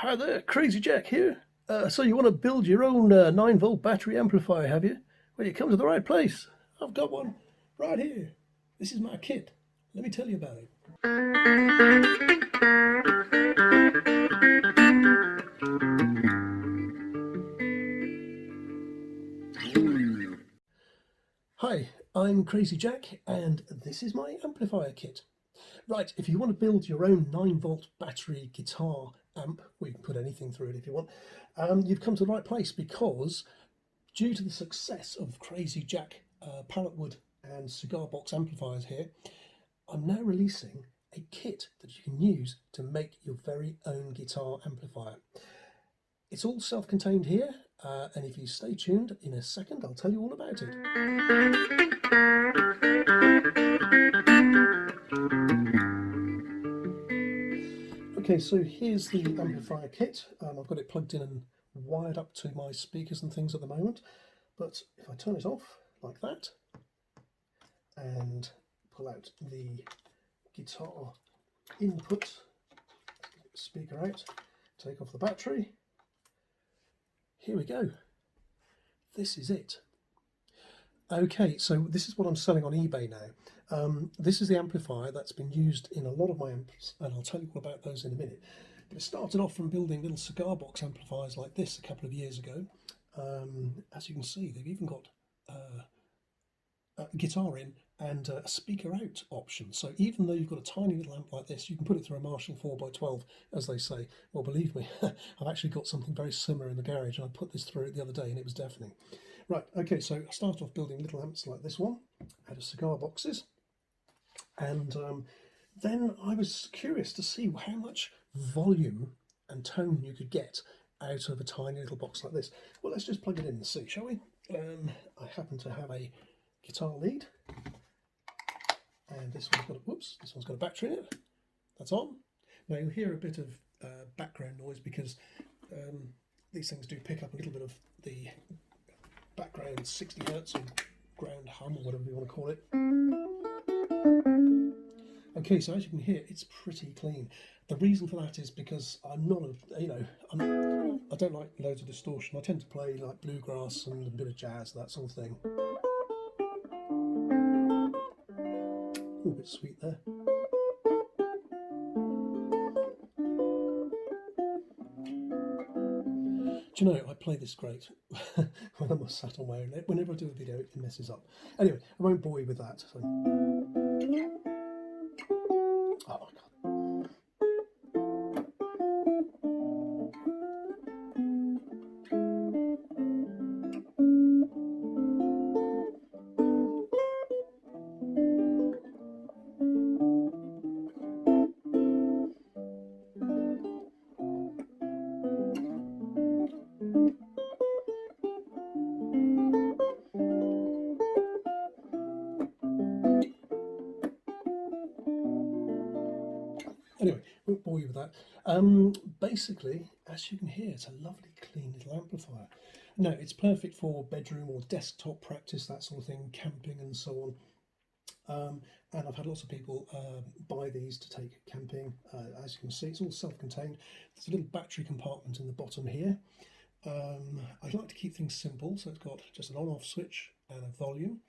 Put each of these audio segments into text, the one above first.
Hi there, Crazy Jack here. So you want to build your own 9-volt battery amplifier, have you? Well, you come to the right place. I've got one right here. This is my kit. Let me tell you about it. Hi, I'm Crazy Jack, and this is my amplifier kit. Right, if you want to build your own 9-volt battery guitar amp, we can put anything through it if you want, you've come to the right place because due to the success of Crazy Jack pallet wood and cigar box amplifiers here, I'm now releasing a kit that you can use to make your very own guitar amplifier. It's all self-contained here, and if you stay tuned, in a second I'll tell you all about it. Okay, so here's the amplifier kit. I've got it plugged in and wired up to my speakers and things at the moment, but if I turn it off like that and pull out the guitar input speaker out, take off the battery, here we go. This is it. Okay, so this is what I'm selling on eBay now. This is the amplifier that's been used in a lot of my amps, and I'll tell you all about those in a minute. But it started off from building little cigar box amplifiers like this a couple of years ago. As you can see, they've even got a guitar in and a speaker out option. So even though you've got a tiny little amp like this, you can put it through a Marshall 4x12, as they say. Well, believe me, I've actually got something very similar in the garage, and I put this through it the other day and it was deafening. Right, okay, so I started off building little amps like this one out of cigar boxes, and then I was curious to see how much volume and tone you could get out of a tiny little box like this. Well, let's just plug it in and see, shall we? I happen to have a guitar lead, and this one's got a battery in it. That's on. Now you'll hear a bit of background noise because these things do pick up a little bit of the background 60 hertz or ground hum or whatever you want to call it. Okay, so as you can hear, it's pretty clean. The reason for that is because I'm not I don't like loads of distortion. I tend to play like bluegrass and a bit of jazz, that sort of thing. A bit sweet there. Do you know, I play this great when I'm sat on my own. Whenever I do a video, it messes up. Anyway, I won't bore you with that. So. Oh my God. Anyway, won't bore you with that. Basically, as you can hear, it's a lovely, clean little amplifier. Now, it's perfect for bedroom or desktop practice, that sort of thing, camping and so on. And I've had lots of people buy these to take camping. As you can see, it's all self-contained. There's a little battery compartment in the bottom here. I like to keep things simple, so it's got just an on-off switch and a volume.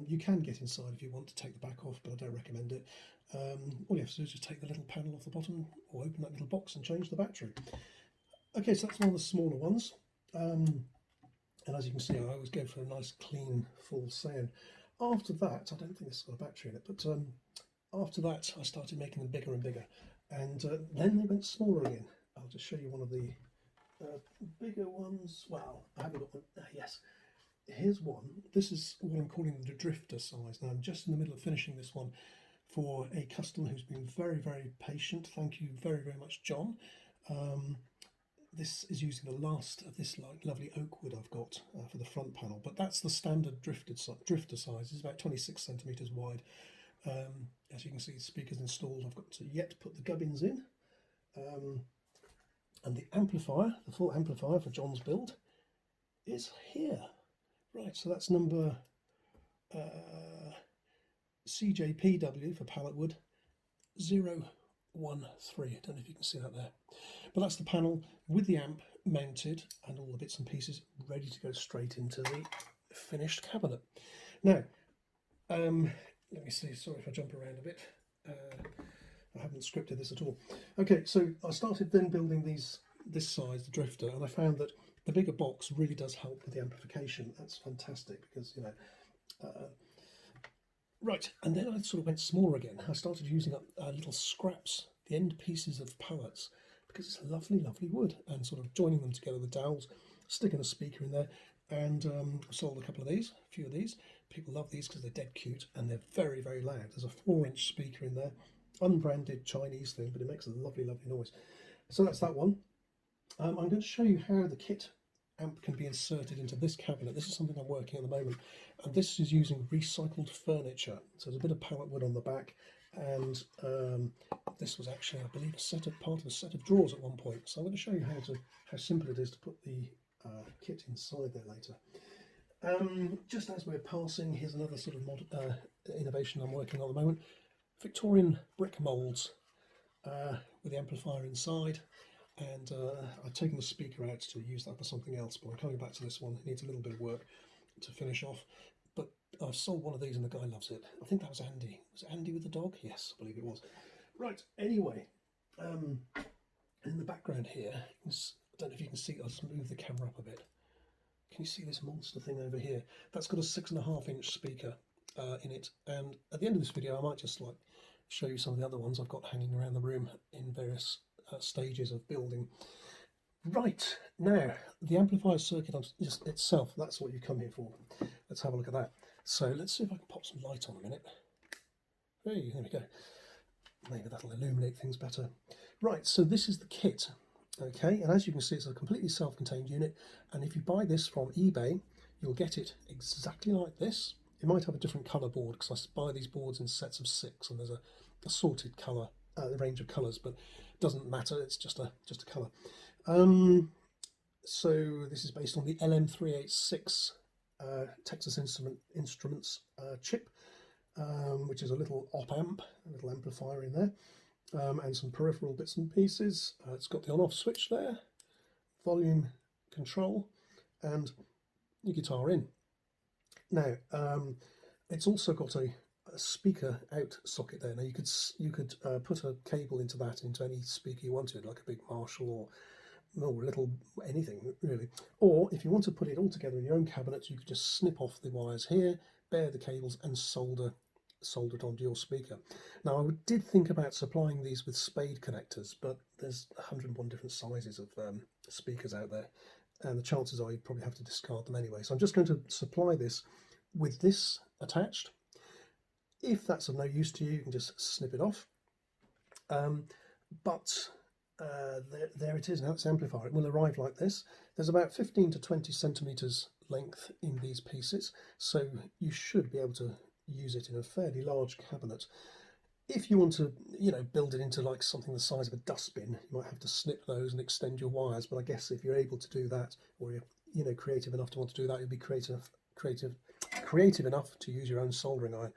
You can get inside if you want to take the back off, but I don't recommend it. All you have to do is just take the little panel off the bottom or open that little box and change the battery. Okay, so that's one of the smaller ones. And as you can see, I always go for a nice clean full sound. After that, I don't think this has got a battery in it, but after that I started making them bigger and bigger, and then they went smaller again. I'll just show you one of the bigger ones. Well, I haven't got one. Yes, here's one. This is what I'm calling the drifter size. Now I'm just in the middle of finishing this one for a customer who's been very, very patient. Thank you very, very much, John. This is using the last of this lovely oak wood I've got for the front panel, but that's the standard drifter size. It's about 26 centimetres wide. As you can see, the speaker's installed. I've got to yet put the gubbins in. And the amplifier, the full amplifier for John's build, is here. Right, so that's number CJPW for pallet wood 013. I don't know if you can see that there. But that's the panel with the amp mounted and all the bits and pieces ready to go straight into the finished cabinet. Now, let me see, sorry if I jump around a bit. I haven't scripted this at all. Okay, so I started then building this size, the drifter, and I found that the bigger box really does help with the amplification. That's fantastic because, you know, right, and then I sort of went smaller again. I started using up little scraps, the end pieces of pallets, because it's lovely, lovely wood, and sort of joining them together with dowels, sticking a speaker in there, and I sold a couple of these, a few of these. People love these because they're dead cute and they're very, very loud. There's a 4-inch speaker in there, unbranded Chinese thing, but it makes a lovely, lovely noise. So that's that one. I'm going to show you how the kit amp can be inserted into this cabinet. This is something I'm working on at the moment, and this is using recycled furniture. So there's a bit of pallet wood on the back, and this was actually, I believe, part of a set of drawers at one point. So I'm going to show you how simple it is to put the kit inside there later. Just as we're passing, here's another sort of innovation I'm working on at the moment. Victorian brick moulds with the amplifier inside, and I've taken the speaker out to use that for something else, but I'm coming back to this one. It needs a little bit of work to finish off, but I've sold one of these and the guy loves it. I think that was Andy. Was it Andy with the dog? Yes, I believe it was. Right, anyway, in the background here, I don't know if you can see, I'll just move the camera up a bit. Can you see this monster thing over here? That's got a 6.5-inch speaker in it, and at the end of this video I might just like show you some of the other ones I've got hanging around the room in various stages of building. Right, now the amplifier circuit just itself, that's what you come here for. Let's have a look at that. So let's see if I can pop some light on a minute. Hey, there we go. Maybe that'll illuminate things better. Right, so this is the kit. Okay, and as you can see, it's a completely self-contained unit, and if you buy this from eBay, you'll get it exactly like this. It might have a different colour board because I buy these boards in sets of 6, and there's a assorted colour, range of colours, but it doesn't matter. It's just a colour. So this is based on the LM386 Texas Instruments chip, which is a little op amp, a little amplifier in there. And some peripheral bits and pieces. It's got the on-off switch there, volume control, and your guitar in. Now, it's also got a speaker out socket there. Now you could put a cable into that, into any speaker you wanted, like a big Marshall or a little anything really. Or if you want to put it all together in your own cabinet, you could just snip off the wires here, bare the cables, and solder it onto your speaker. Now I did think about supplying these with spade connectors, but there's 101 different sizes of speakers out there, and the chances are you'd probably have to discard them anyway. So I'm just going to supply this with this attached. If that's of no use to you, you can just snip it off. There it is now, it's amplifier. It will arrive like this. There's about 15 to 20 centimetres length in these pieces, so you should be able to use it in a fairly large cabinet. If you want to, build it into like something the size of a dustbin, you might have to snip those and extend your wires. But I guess if you're able to do that, or you're creative enough to want to do that, you'll be creative enough to use your own soldering iron.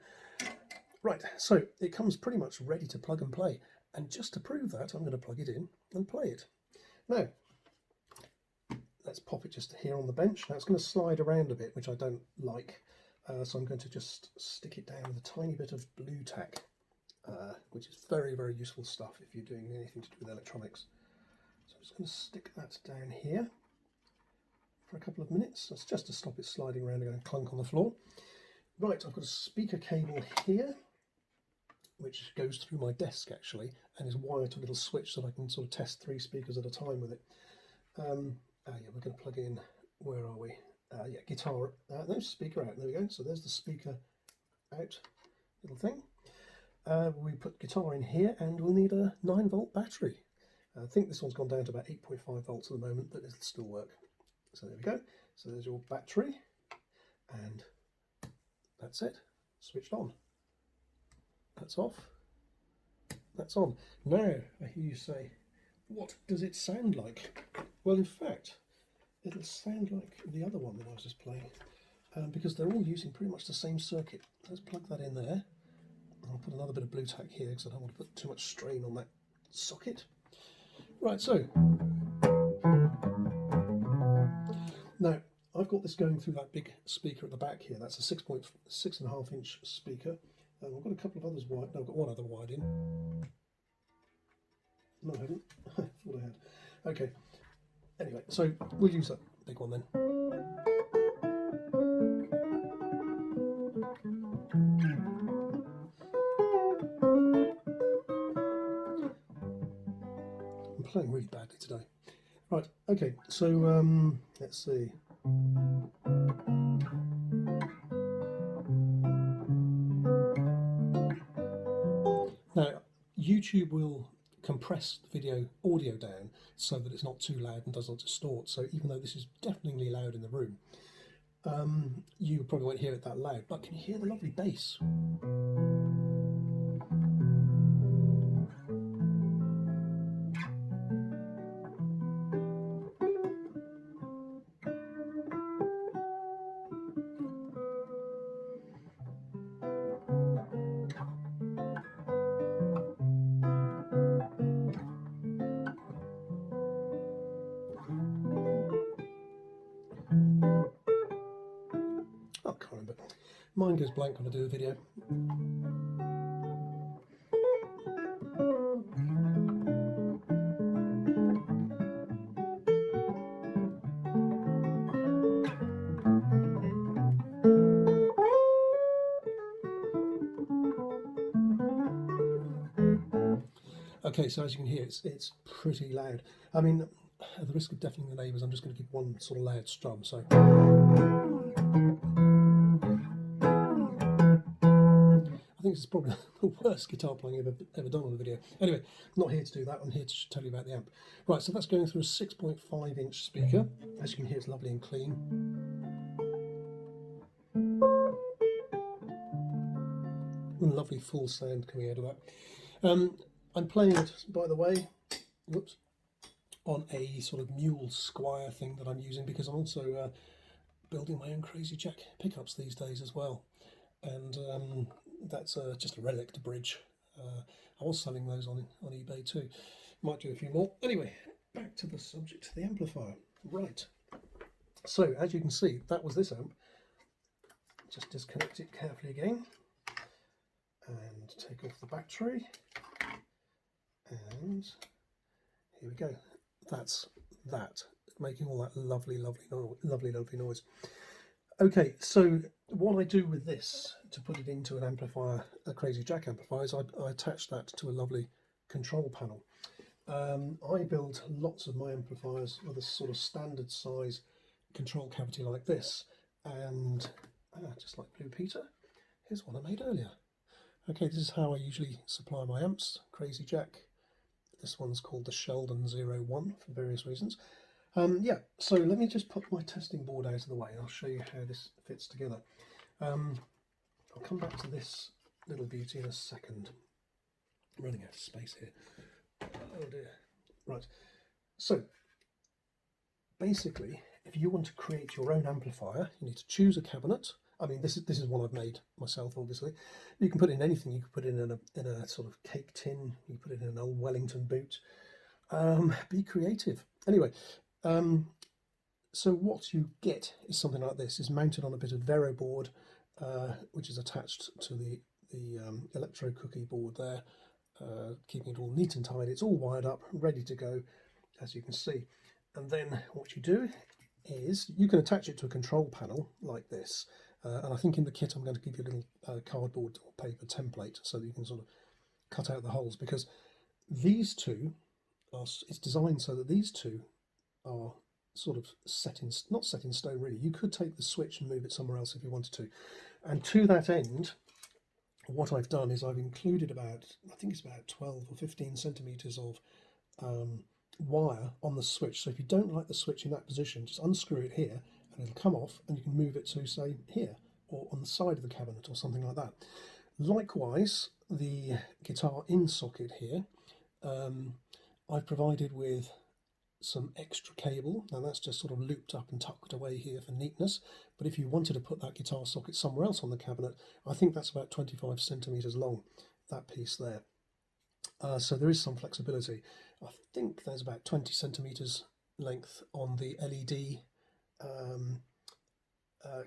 Right, so it comes pretty much ready to plug and play. And just to prove that, I'm going to plug it in and play it. Now, let's pop it just here on the bench. Now it's going to slide around a bit, which I don't like. So I'm going to just stick it down with a tiny bit of blue tack, which is very, very useful stuff if you're doing anything to do with electronics. So I'm just going to stick that down here for a couple of minutes. That's just to stop it sliding around and going clunk on the floor. Right, I've got a speaker cable here, which goes through my desk actually, and is wired to a little switch so that I can sort of test 3 speakers at a time with it. Yeah, we're going to plug in, where are we? Yeah, guitar, no, speaker out, there we go. So there's the speaker out little thing. We put guitar in here, and we'll need a 9-volt battery. I think this one's gone down to about 8.5 volts at the moment, but it'll still work. So there we go. So there's your battery, and that's it, switched on. That's off, that's on. Now, I hear you say, what does it sound like? Well, in fact, it'll sound like the other one that I was just playing, because they're all using pretty much the same circuit. Let's plug that in there. I'll put another bit of blue tack here because I don't want to put too much strain on that socket. Right, so now I've got this going through that big speaker at the back here. That's a 6.6.5 inch speaker. I've got a couple of others wired. No, I've got one other wired in. No, I haven't. I thought I had. Okay. Anyway, so we'll use that big one then. I'm playing really badly today. Right, okay, so let's see. Now, YouTube will compress the video audio down so that it's not too loud and doesn't distort. So even though this is deafeningly loud in the room, you probably won't hear it that loud. But can you hear the lovely bass? I can't remember. Mine goes blank when I do a video. Okay, so as you can hear, it's pretty loud. I mean, at the risk of deafening the neighbours, I'm just going to give one sort of loud strum. So. I think this is probably the worst guitar playing I've ever done on a video. Anyway, I'm not here to do that, I'm here to tell you about the amp. Right, so that's going through a 6.5 inch speaker. As you can hear, it's lovely and clean. And lovely full sound coming out of that. I'm playing it, by the way, whoops, on a sort of mule squire thing that I'm using because I'm also building my own Crazy Jack pickups these days as well. And that's just a relic bridge. I was selling those on eBay too. Might do a few more. Anyway, back to the subject, the amplifier. Right. So as you can see, that was this amp. Just disconnect it carefully again and take off the battery. And here we go. That's that, making all that lovely noise. Okay, so what I do with this to put it into an amplifier, a Crazy Jack amplifier, is I attach that to a lovely control panel. I build lots of my amplifiers with a sort of standard size control cavity like this, and just like Blue Peter, here's one I made earlier. Okay, this is how I usually supply my amps, Crazy Jack. This one's called the Sheldon 01 for various reasons. Yeah, so let me just put my testing board out of the way and I'll show you how this fits together. I'll come back to this little beauty in a second. I'm running out of space here. Oh dear. Right, so basically, if you want to create your own amplifier, you need to choose a cabinet. I mean, this is one I've made myself, obviously. You can put it in anything. You can put it in a sort of cake tin. You can put it in an old Wellington boot. Be creative. Anyway, so what you get is something like this. It's mounted on a bit of Vero board, which is attached to the electro cookie board there, keeping it all neat and tidy. It's all wired up, ready to go, as you can see. And then what you do is you can attach it to a control panel like this. And I think in the kit I'm going to give you a little cardboard or paper template so that you can sort of cut out the holes, because these two are, it's designed so that these two are sort of not set in stone really. You could take the switch and move it somewhere else if you wanted to. And to that end, what I've done is I've included about, I think it's about 12 or 15 centimetres of wire on the switch. So if you don't like the switch in that position, just unscrew it here and it'll come off and you can move it to, say, here or on the side of the cabinet or something like that. Likewise, the guitar in socket here, I've provided with some extra cable. Now that's just sort of looped up and tucked away here for neatness, but if you wanted to put that guitar socket somewhere else on the cabinet, I think that's about 25 centimetres long, that piece there. So there is some flexibility. I think there's about 20 centimeters length on the LED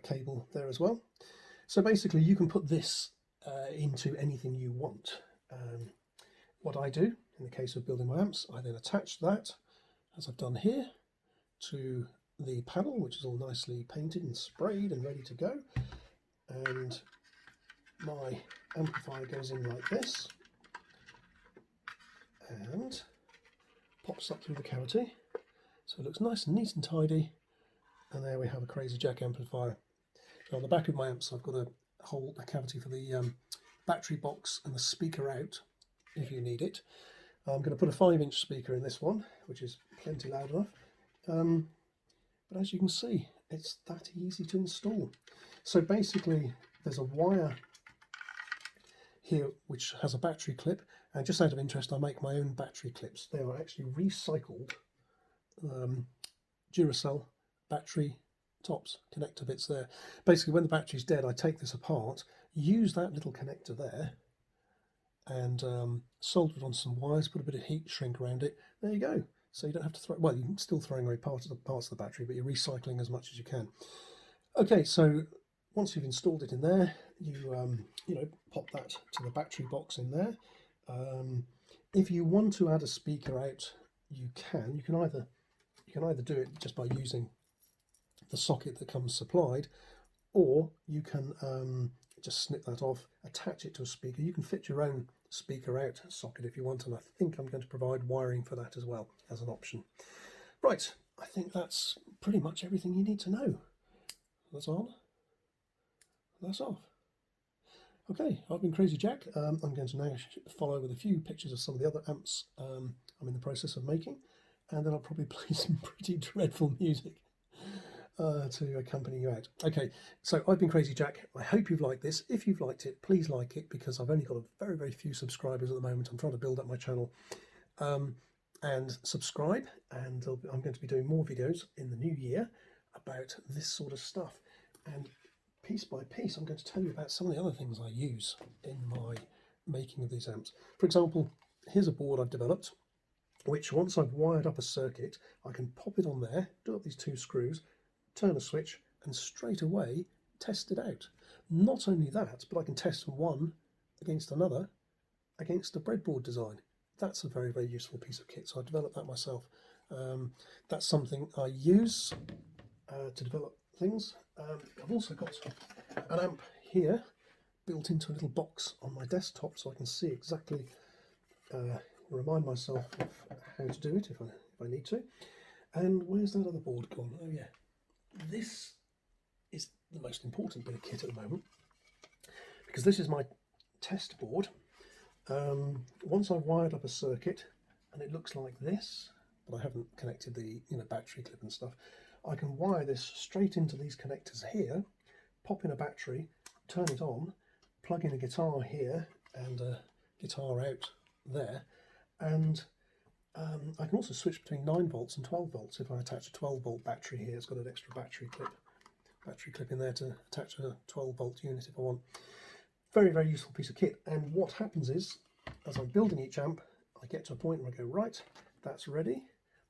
cable there as well. So basically you can put this into anything you want. What I do in the case of building my amps, I then attach that, as I've done here, to the panel, which is all nicely painted and sprayed and ready to go, and my amplifier goes in like this and pops up through the cavity, so it looks nice and neat and tidy. And there we have a Crazy Jack amplifier. So on the back of my amps I've got a cavity for the battery box and the speaker out if you need it. I'm going to put a 5-inch speaker in this one, which is plenty loud enough. But as you can see, it's that easy to install. So basically there's a wire here which has a battery clip, and just out of interest I make my own battery clips. They are actually recycled Duracell battery tops, connector bits there. Basically when the battery's dead I take this apart, use that little connector there and solder it on some wires, put a bit of heat shrink around it. There you go. So you don't have to throw, well, you're still throwing away parts of the battery, but you're recycling as much as you can. Okay, so once you've installed it in there, you pop that to the battery box in there. If you want to add a speaker out, you can either do it just by using the socket that comes supplied, or you can just snip that off, attach it to a speaker. You can fit your own speaker out socket if you want, and I think I'm going to provide wiring for that as well as an option. Right, I think that's pretty much everything you need to know. That's on, that's off. Okay, I've been Crazy Jack. I'm going to now follow with a few pictures of some of the other amps I'm in the process of making, and then I'll probably play some pretty dreadful music to accompany you out. Okay, so I've been Crazy Jack. I hope you've liked this. If you've liked it, please like it, because I've only got a very, very few subscribers at the moment. I'm trying to build up my channel. And subscribe, and I'm going to be doing more videos in the new year about this sort of stuff. And piece by piece, I'm going to tell you about some of the other things I use in my making of these amps. For example, here's a board I've developed, which once I've wired up a circuit, I can pop it on there, do up these 2 screws, turn a switch, and straight away test it out. Not only that, but I can test one against another against a breadboard design. That's a very, very useful piece of kit, so I developed that myself. That's something I use to develop things. I've also got an amp here built into a little box on my desktop, so I can see exactly, remind myself of how to do it if I need to. And where's that other board gone? Oh yeah, this is the most important bit of kit at the moment, because this is my test board. Once I've wired up a circuit and it looks like this, but I haven't connected the battery clip and stuff, I can wire this straight into these connectors here, pop in a battery, turn it on, plug in a guitar here and a guitar out there, and I can also switch between 9 volts and 12 volts if I attach a 12-volt battery here. It's got an extra battery clip in there to attach a 12-volt unit if I want. Very, very useful piece of kit. And what happens is, as I'm building each amp, I get to a point where I go, right, that's ready,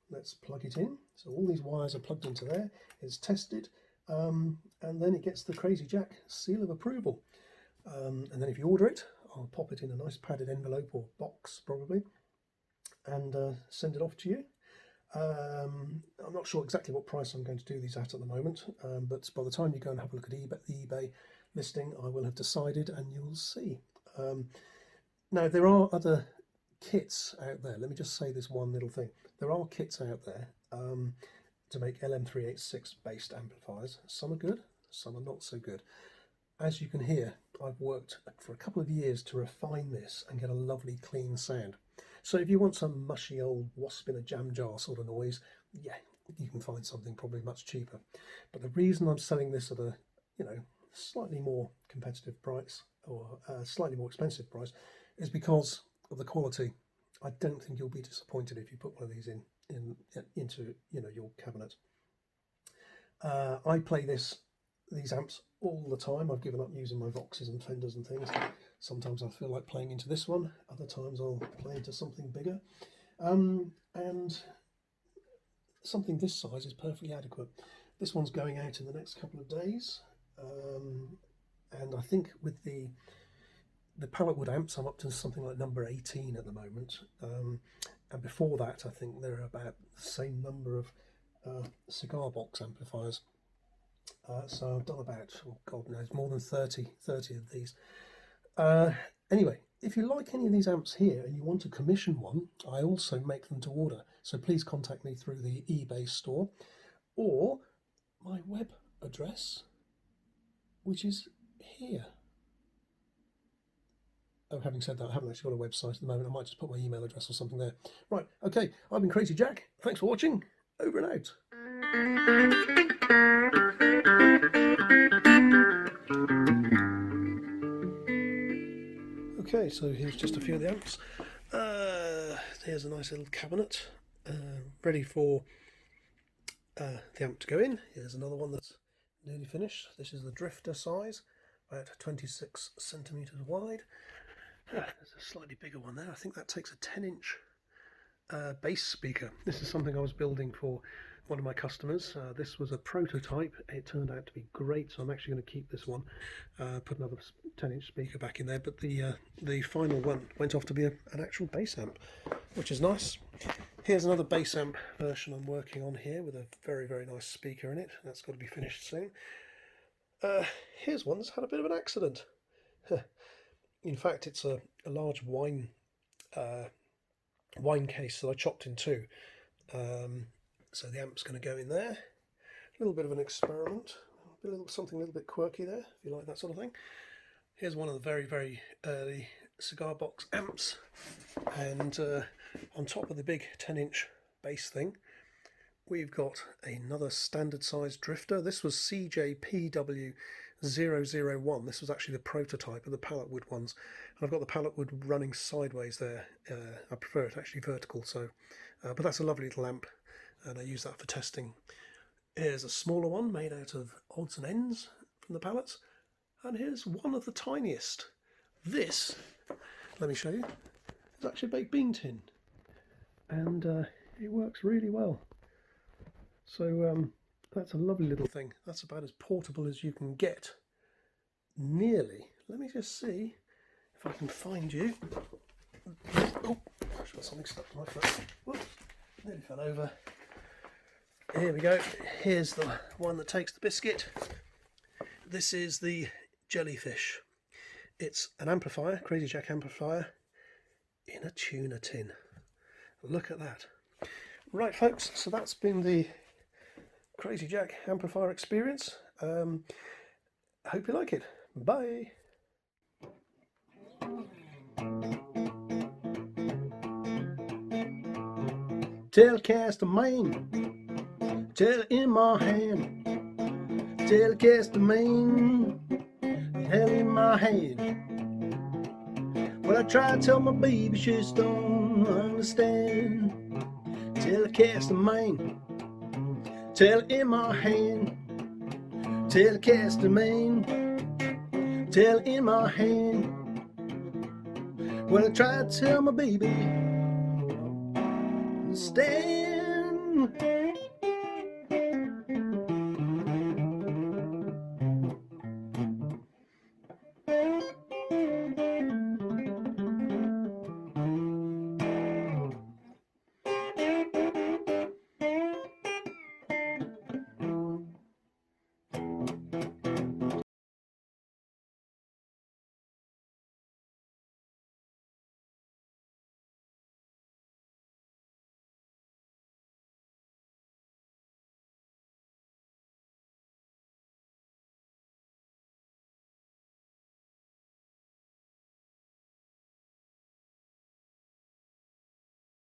let's plug it in. So all these wires are plugged into there, it's tested, and then it gets the Crazy Jack seal of approval. And then if you order it, I'll pop it in a nice padded envelope or box probably, and send it off to you. I'm not sure exactly what price I'm going to do these at the moment, but by the time you go and have a look at the eBay listing, I will have decided, and you'll see. Now there are other kits out there. Let me just say this one little thing. There are kits out there to make LM386 based amplifiers. Some are good, some are not so good. As you can hear, I've worked for a couple of years to refine this and get a lovely clean sound. So if you want some mushy old wasp in a jam jar sort of noise, yeah, you can find something probably much cheaper. But the reason I'm selling this at a slightly more competitive price, or a slightly more expensive price, is because of the quality. I don't think you'll be disappointed if you put one of these into your cabinet. I play these amps all the time. I've given up using my Voxes and Fenders and things. Sometimes I feel like playing into this one, other times I'll play into something bigger. And something this size is perfectly adequate. This one's going out in the next couple of days, and I think with the pallet wood amps, I'm up to something like number 18 at the moment, and before that I think there are about the same number of cigar box amplifiers. So I've done about, oh God knows, more than 30 of these. Anyway, if you like any of these amps here and you want to commission one, I also make them to order. So please contact me through the eBay store or my web address, which is here. Oh, having said that, I haven't actually got a website at the moment. I might just put my email address or something there. Right, okay, I've been Crazy Jack. Thanks for watching. Over and out. Okay, so here's just a few of the amps. Here's a nice little cabinet ready for the amp to go in. Here's another one that's nearly finished. This is the drifter size, about 26 centimeters wide. There's a slightly bigger one there. I think that takes a 10-inch bass speaker. This is something I was building for one of my customers. This was a prototype. It turned out to be great, so I'm actually going to keep this one, put another 10-inch speaker back in there, but the final one went off to be an actual bass amp, which is nice. Here's another bass amp version I'm working on here with a very, very nice speaker in it. That's got to be finished soon. Here's one that's had a bit of an accident. In fact, it's a large wine case that I chopped in two. So the amp's going to go in there. A little bit of an experiment, something a little bit quirky there, if you like that sort of thing. Here's one of the very, very early Cigar Box amps, and on top of the big 10-inch bass thing, we've got another standard size drifter. This was CJPW 001. This was actually the prototype of the pallet wood ones, and I've got the pallet wood running sideways there. I prefer it actually vertical, so but that's a lovely little amp, and I use that for testing. Here's a smaller one made out of odds and ends from the pallets, and here's one of the tiniest. This, let me show you, is actually a baked bean tin, and it works really well. So that's a lovely little thing. That's about as portable as you can get. Nearly. Let me just see if I can find you. Oh, I've got something stuck to my foot. Whoops, nearly fell over. Here we go. Here's the one that takes the biscuit. This is the jellyfish. It's an amplifier, Crazy Jack amplifier, in a tuna tin. Look at that. Right, folks, so that's been the Crazy Jack amplifier experience. I hope you like it. Bye. Telecaster man, tell in my hand. Telecaster man, hell in my hand. Well, I try to tell my baby, she just don't understand. Telecaster man, tell in my hand. Telecaster man, tell in my hand. Well, I try to tell my baby, stand.